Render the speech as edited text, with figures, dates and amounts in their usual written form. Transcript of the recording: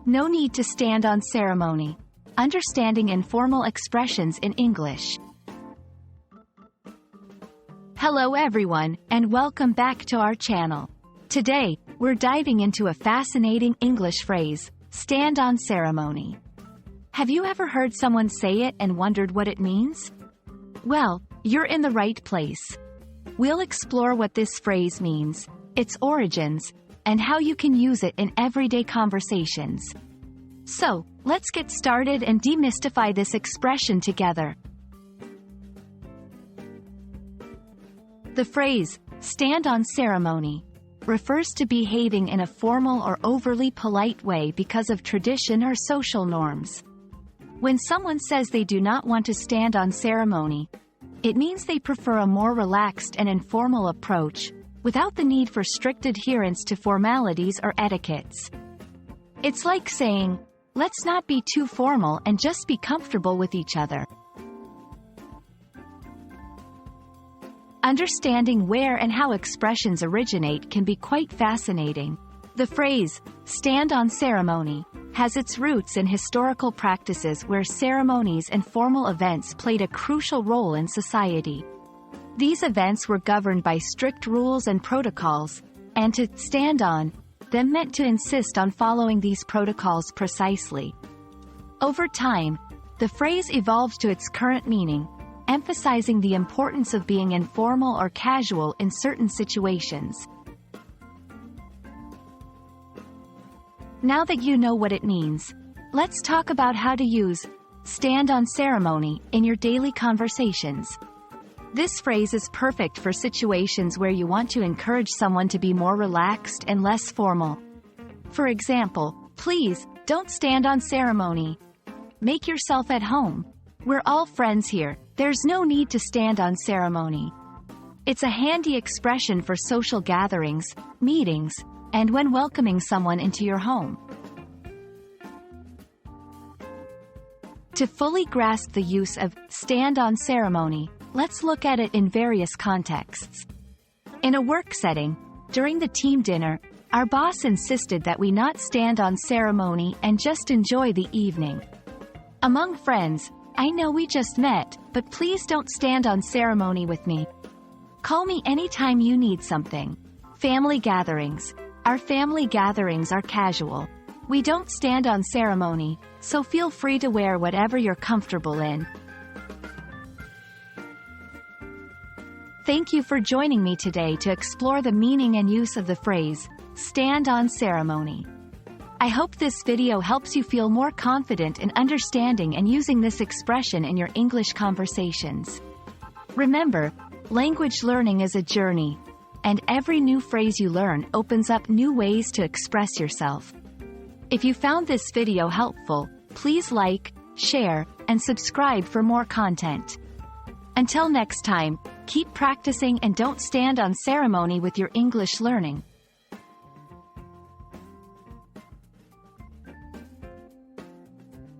No need to stand on ceremony. Understanding informal expressions in English. Hello everyone, and welcome back to our channel. Today, we're diving into a fascinating English phrase, stand on ceremony. Have you ever heard someone say it and wondered what it means? Well, you're in the right place. We'll explore what this phrase means, its origins, and how you can use it in everyday conversations. So, let's get started and demystify this expression together. The phrase, stand on ceremony, refers to behaving in a formal or overly polite way because of tradition or social norms. When someone says they do not want to stand on ceremony, it means they prefer a more relaxed and informal approach, without the need for strict adherence to formalities or etiquettes. It's like saying, let's not be too formal and just be comfortable with each other. Understanding where and how expressions originate can be quite fascinating. The phrase, stand on ceremony, has its roots in historical practices where ceremonies and formal events played a crucial role in society. These events were governed by strict rules and protocols, and to stand on them meant to insist on following these protocols precisely. Over time, the phrase evolved to its current meaning, emphasizing the importance of being informal or casual in certain situations. Now that you know what it means, let's talk about how to use stand on ceremony in your daily conversations. This phrase is perfect for situations where you want to encourage someone to be more relaxed and less formal. For example, please, don't stand on ceremony. Make yourself at home. We're all friends here. There's no need to stand on ceremony. It's a handy expression for social gatherings, meetings, and when welcoming someone into your home. To fully grasp the use of stand on ceremony, let's look at it in various contexts. In a work setting, during the team dinner, our boss insisted that we not stand on ceremony and just enjoy the evening. Among friends, I know we just met, but please don't stand on ceremony with me. Call me anytime you need something. Family gatherings. Our family gatherings are casual. We don't stand on ceremony, so feel free to wear whatever you're comfortable in. Thank you for joining me today to explore the meaning and use of the phrase, stand on ceremony. I hope this video helps you feel more confident in understanding and using this expression in your English conversations. Remember, language learning is a journey, and every new phrase you learn opens up new ways to express yourself. If you found this video helpful, please like, share, and subscribe for more content. Until next time, keep practicing and don't stand on ceremony with your English learning.